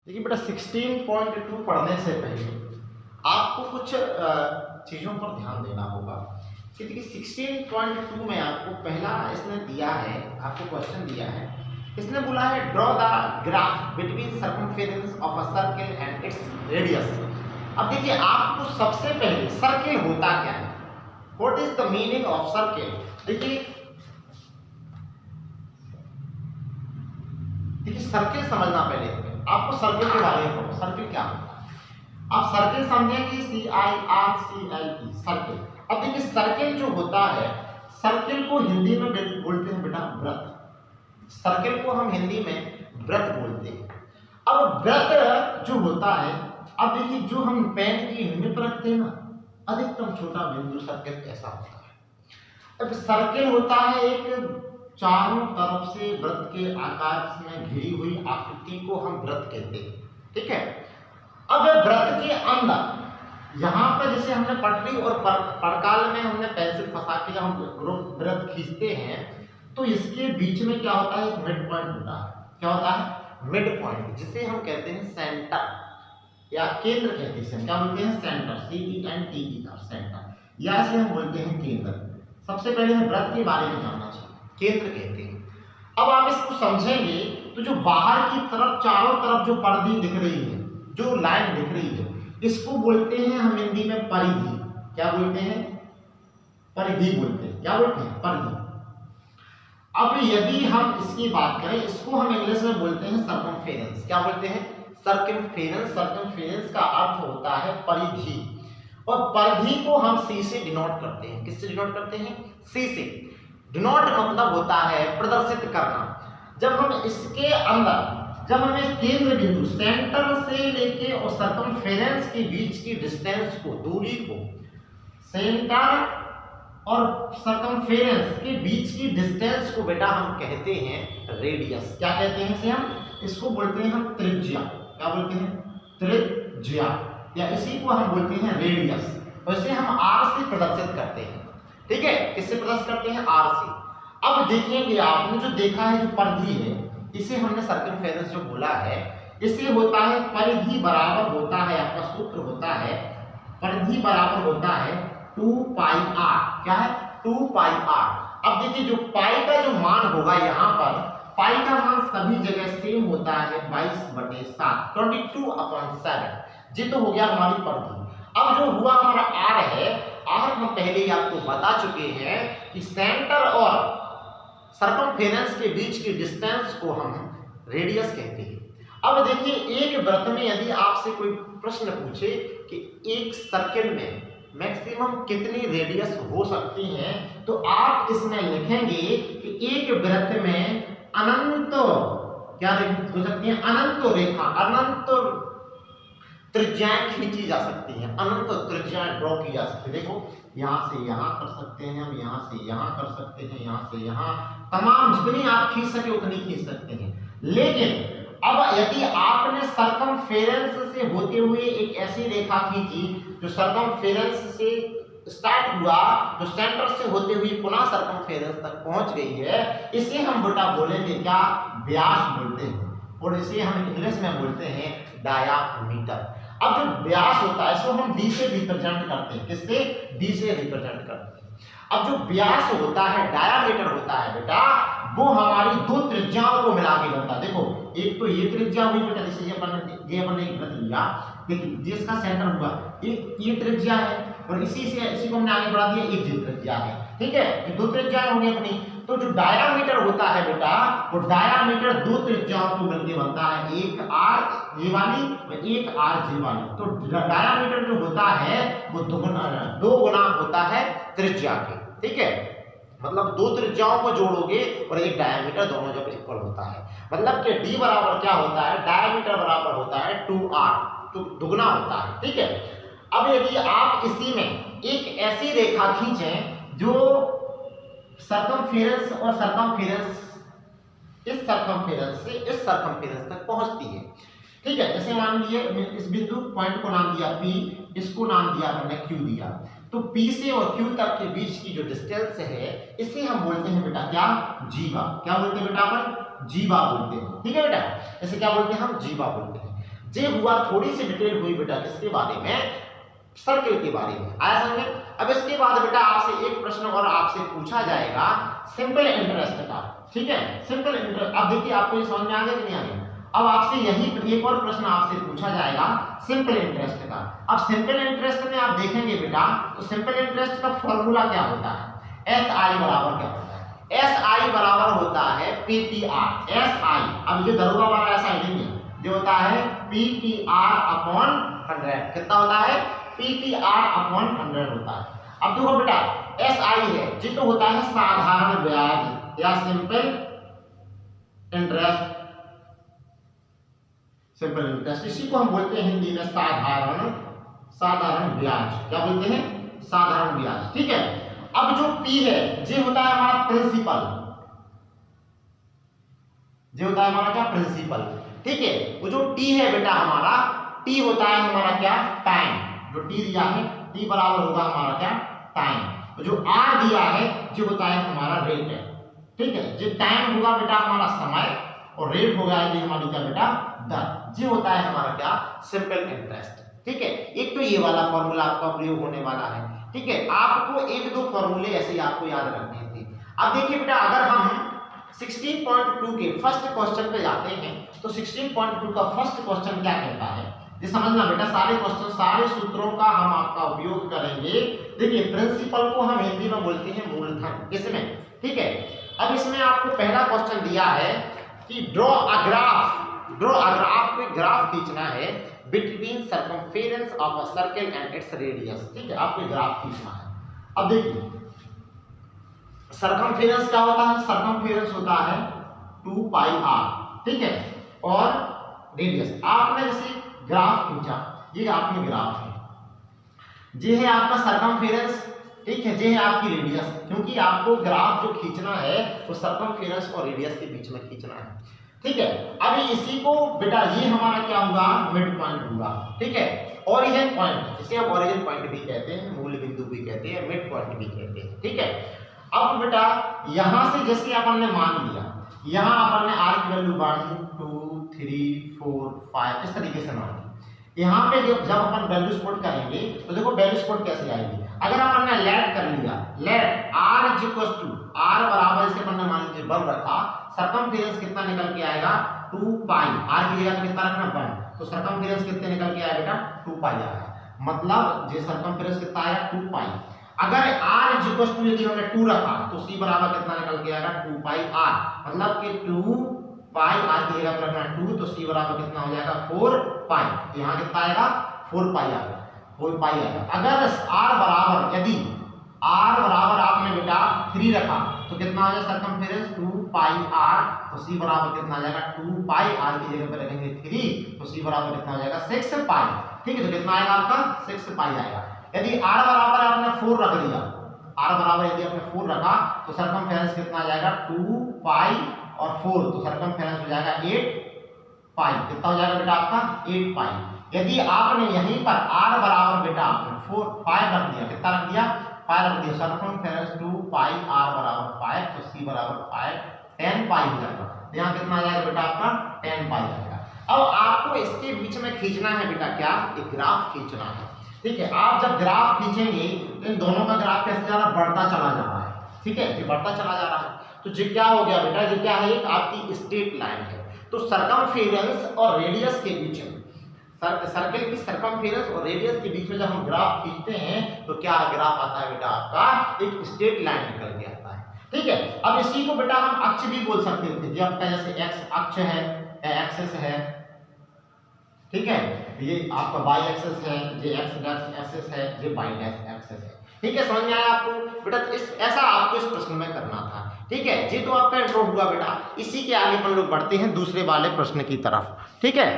देखिए बेटा 16.2 पढ़ने से पहले आपको कुछ चीज़ों पर ध्यान देना होगा कि देखिए 16.2 में आपको पहला इसने दिया है, आपको क्वेश्चन दिया है। इसने बोला है draw the graph between circumference of a circle and its radius. अब देखिए आपको सबसे पहले सर्किल होता क्या है, what is the meaning of circle. देखिए सर्किल समझना पहले आपको सर्किल के बारे में पढ़ो। सर्किल क्या होता है, आप सर्किल समझेंगे CIRCLE सर्किल। अब देखिए सर्किल जो होता है, सर्किल को हिंदी में बोलते हैं बेटा वृत्त। सर्किल को हम हिंदी में वृत्त बोलते हैं। अब वृत्त जो होता है, अब देखिए जो हम पेन की निप रखते हैं ना, अधिकतम छोटा बिंदु सर्किल ऐसा होता है। अब सर्किल होता है एक चारों तरफ से वृत्त के आकार में घिरी हुई आकृति को हम वृत्त कहते हैं, ठीक है। अब वृत्त के अंदर यहाँ पर जैसे हमने पटरी और पड़काल में हमने पेंसिल फंसा के जब हम वृत्त खींचते हैं तो इसके बीच में क्या होता है, एक मिड पॉइंट होता है। क्या होता है, मिड पॉइंट, जिसे हम कहते हैं सेंटर या केंद्र कहते हैं। क्या बोलते हैं, सेंटर, CENTER सेंटर, या इसे हम बोलते हैं केंद्र। सबसे पहले हमें वृत्त के बारे में जानना चाहिए, केंद्र कहते हैं। अब आप इसको समझेंगे तो जो बाहर की तरफ चारों तरफ जो पर्दी दिख रही है, जो लाइन दिख रही है, इसको बोलते हैं हम हिंदी में परिधि। क्या बोलते हैं, परिधि बोलते हैं। क्या बोलते हैं, परिधि। अब यदि हम इसकी बात करें, इसको हम इंग्लिश में बोलते हैं सर्कमफेरेंस। क्या बोलते हैं, सर्कमफेरेंस। सर्कमफेरेंस का अर्थ होता है परिधि, और परिधि को हम C से डिनोट करते हैं। किससे डिनोट करते हैं, C से। डिनोट मतलब होता है प्रदर्शित करना। जब हम इसके अंदर, जब हमें केंद्र बिंदु सेंटर से लेके और सर्कमफेरेंस के बीच की डिस्टेंस को, दूरी को, सेंटर और सर्कमफेरेंस के बीच की डिस्टेंस को बेटा हम कहते हैं रेडियस। क्या कहते हैं इसे हम, इसको बोलते हैं हम त्रिज्या। क्या बोलते हैं, त्रिज्या, या इसी को हम बोलते हैं रेडियस। वैसे हम R से प्रदर्शित करते हैं, ठीक है। किससे प्रदर्शित करते हैं, R से। अब देखिएंगे आपने जो देखा है, जो परिधि है, इसे हमने सर्कमफेरेंस जो बोला है, इसे होता है परिधि बराबर होता है, आपका सूत्र होता है परिधि बराबर होता है 2πr। क्या है, 2πr। अब देखिए जो पाई का जो मान होगा, यहाँ पर पाई का मान सभी जगह सेम होता है 22/7, 22/7। ये तो हो गया हमारी परिधि। अब जो हुआ हमारा R है, R हम पहले ही आपको बता चुके हैं कि सेंटर और सर्कमफेरेंस के बीच की डिस्टेंस को हम रेडियस कहते हैं। अब देखिए एक वृत्त में यदि आपसे कोई प्रश्न पूछे कि एक सर्किल में मैक्सिमम कितनी रेडियस हो सकती है, तो आप इसमें लिखेंगे कि एक वृत्त में अनंत, क्या हो सकती है, अनंत रेखा, अनंत त्रिज्याएं खींची जा सकती हैं, अनंत त्रिज्याएं ड्रॉ की जा सकती है। देखो यहाँ से यहाँ कर सकते हैं हम, यहाँ से यहाँ कर सकते हैं, यहाँ से यहाँ, तमाम जितनी आप खींच सके उतनी खींच सकते हैं। लेकिन अब यदि आपने सर्कमफेरेंस से होते हुए एक ऐसी रेखा खींची जो सर्कमफेरेंस से स्टार्ट हुआ, जो सेंटर से होते हुए पुनः सर्कमफेरेंस तक पहुंच गई है, इसे हम बेटा बोलेंगे क्या, व्यास बोलते हैं, और इसे हम इंग्लिश में बोलते हैं डायामीटर। अब जो व्यास होता है इसको हम D से रिप्रेजेंट करते हैं। किससे, D से रिप्रेजेंट करते हैं। अब जो व्यास होता है, डायामीटर होता है बेटा, वो हमारी दो त्रिज्याओं को मिला के बनता है। देखो एक तो ये त्रिज्या हुई बेटा, जैसे ये अपन एक वृत्त लिया, देखिए जिसका सेंटर हुआ, ये त्रिज्या है, और इसी को हमने आगे बढ़ा दिया, एक त्रिज्या है, ठीक है। ये दो त्रिज्याएं होंगी अपनी। तो जो डायामीटर होता है बेटा, वो डायामीटर दो त्रिज्याओं को मिलकर बनता है, एक R ये वाली और एक R ये वाली। तो डायामीटर जो होता है वो दो गुना होता है त्रिज्या के, ठीक है। मतलब दो त्रिज्याओं को जोड़ोगे और एक डायामीटर, दोनों जब इक्वल होता है, मतलब कि D बराबर क्या होता है, डायामीटर बराबर होता है 2R, तो दुगना होता है, ठीक है। अब यदि आप इसी में एक ऐसी रेखा खींचें जो सर्कमफेरेंस और सर्कमफेरेंस, इस सर्कमफेरेंस से इस सर्कमफेरेंस तक पहुंचती है, ठीक है। जैसे मान लीजिए इस बिंदु पॉइंट को नाम दिया P, इसको नाम दिया हमने Q दिया, तो P से और Q तक के बीच की जो डिस्टेंस है, इसे हम बोलते हैं बेटा क्या, जीवा। क्या बोलते हैं बेटा अपन, जीवा बोलते हैं, ठीक है बेटा। इसे क्या बोलते हैं हम, जीवा बोलते हैं। जे हुआ थोड़ी सी डिटेल हुई बेटा किसके बारे में, सर्किल के बारे में। आया समझ में। अब इसके बाद बेटा आपसे एक प्रश्न और आपसे पूछा जाएगा सिंपल इंटरेस्ट का, ठीक है, सिंपल इंटरेस्ट। अब देखिए आपको ये समझ में आ गया कि नहीं आ गया। अब आपसे यही एक और प्रश्न आपसे पूछा जाएगा सिंपल इंटरेस्ट का। अब सिंपल इंटरेस्ट में आप देखेंगे बेटा तो सिंपल इंटरेस्ट का फॉर्मूला क्या होता है, एस आई बराबर क्या होता है, एस आई बराबर होता है P T R, S I. अब ये दरोगा वाला एस आई नहीं है, जो होता है पी टी आर अपॉन 100। कितना होता है, पी टी आर अपॉन 100 होता है। अब देखो बेटा एस आई है जी, तो होता है साधारण ब्याज या सिंपल इंटरेस्ट, सिंपल इंटरेस्ट। इसी को हम बोलते हैं हिंदी में साधारण ब्याज। क्या बोलते हैं, साधारण ब्याज, ठीक है। अब जो P है ये होता है हमारा प्रिंसिपल, ये होता है हमारा क्या, प्रिंसिपल, ठीक है। वो जो T है बेटा हमारा, T होता है हमारा क्या, टाइम। जो T दिया है T बराबर होगा हमारा क्या, टाइम। जो R दिया है जो होता है हमारा रेट है, ठीक है। जो टाइम होगा बेटा हमारा समय और रेट होगा ये हमारी क्या बेटा, दर। ये होता है हमारा क्या, सिंपल इंटरेस्ट, ठीक है। एक तो ये वाला फॉर्मूला आपका प्रयोग होने वाला है, ठीक है। आपको एक दो फॉर्मूले ऐसे ही आपको याद रखने थे। अब देखिए बेटा अगर हम 16.2 के फर्स्ट क्वेश्चन पे जाते हैं तो 16.2 का फर्स्ट क्वेश्चन क्या कहता है, ये समझना बेटा। सारे क्वेश्चन सारे सूत्रों का हम आपका उपयोग करेंगे। देखिए प्रिंसिपल को हम हिंदी में बोलते हैं मूलधन, इसमें, ठीक है। अब इसमें आपको पहला क्वेश्चन दिया है कि ड्रॉ अ ग्राफ, आपको एक ग्राफ खींचना है between circumference of a circle and its radius, ठीक है। आपको ग्राफ खींचना है। अब देखिए सर्कमफेरेंस क्या होता है, सर्कमफेरेंस होता है 2 पाई r, ठीक है, और रेडियस। आपने जैसे ग्राफ खींचा, ये आपने ग्राफ है, ये है आपका सर्कमफेरेंस, ठीक है, ये है आपकी रेडियस। क्योंकि आपको ग्राफ जो खींचना है वो सर्कमफेरेंस और रेडियस के बीच में खींचना है, ठीक है। अब इसी को बेटा ये हमारा क्या होगा, मिड पॉइंट होगा, ठीक है। ओरिजिन पॉइंट, जिसे हम ओरिजिन पॉइंट भी कहते हैं, मूल बिंदु भी कहते हैं, मिड पॉइंट भी कहते हैं, ठीक है। अब बेटा यहां से जैसे अपन ने मान लिया, यहां अपन ने r की वैल्यू 1 2 3 4 5 इस तरीके से मान ली। यहां पे जब अपन वैल्यू स्पॉट करेंगे तो देखो वैल्यू स्पॉट कैसे आएगी। अगर अपन ने लेट कर लिया, लेट r r बराबर से अपन ने मान लीजिए 1 रखा, सर्कमफेरेंस कितना निकल के आएगा, 2 पाई। r की जगह कितना रखना 1, तो सर्कमफेरेंस कितने निकल के आएगा बेटा, 2 पाई आएगा। मतलब ये सर्कमफेरेंस कितना आएगा, 2 पाई। अगर r यदि हमने 2 रखा तो c बराबर कितना निकल के आएगा, 2 पाई r। मतलब कि 2 पाई r की जगह पर रखना 2, तो c बराबर कितना हो जाएगा, 4 पाई। यहाँ कितना आएगा, 4 पाई आएगा, 4 पाई आएगा। अगर r बराबर, यदि r बराबर आपने बेटा 3 रखा तो कितना आ जाएगा सर्कमफेरेंस, 2 पाई r, तो c बराबर कितना आ जाएगा, 2 पाई r की जगह पर रखेंगे 3, तो c बराबर कितना हो जाएगा, 6 पाई, ठीक है। तो कितना आएगा आपका, 6 पाई आएगा। यदि r बराबर आपने 4 रख दिया, r बराबर यदि आपने 4 रखा तो सर्कमफेरेंस कितना आ जाएगा, 2 पाई और 4, तो सर्कमफेरेंस हो जाएगा 8 पाई। कितना हो जाएगा बेटा आपका, 8 पाई। यदि आपने यहीं पर r बराबर बेटा आपने 5 रख दिया, कितना रख दिया, 5 रख दिया, सर्कमफेरेंस 2 पाई r बराबर 5, तो c बराबर 5 10 पाई हो जाएगा। यहाँ कितना आ जाएगा बेटा आपका, 10 पाई आएगा। अब आपको इसके बीच में खींचना है बेटा क्या, एक ग्राफ खींचना है, ठीक है। आप जब ग्राफ खींचेंगे तो इन दोनों का ग्राफ कैसे जा रहा है, बढ़ता चला जा रहा है, ठीक है, ये बढ़ता चला जा रहा है। तो ये क्या हो गया बेटा, ये क्या है, एक आपकी स्ट्रेट लाइन है। तो सर्कमफेरेंस और रेडियस के बीच में, सर्कल की सर्कमफेरेंस और रेडियस के बीच में जब हम ग्राफ खींचते हैं तो क्या ग्राफ आता है बेटा आपका, एक स्ट्रेट लाइन निकल के आता है, ठीक है। अब इसी को बेटा हम अक्ष भी बोल सकते थे, जो आपका जैसे एक्स अक्ष है, एक्सिस है, ठीक है, ये आपका वाई एक्सिस है, ये एक्स डैश एक्सिस है, ये वाई डैश एक्सिस है, ठीक है। समझ में आया आपको बेटा, इस ऐसा आपको इस प्रश्न में करना था, ठीक है। ये तो आपका इंट्रो हुआ बेटा। इसी के आगे अपन लोग बढ़ते हैं दूसरे वाले प्रश्न की तरफ, ठीक है।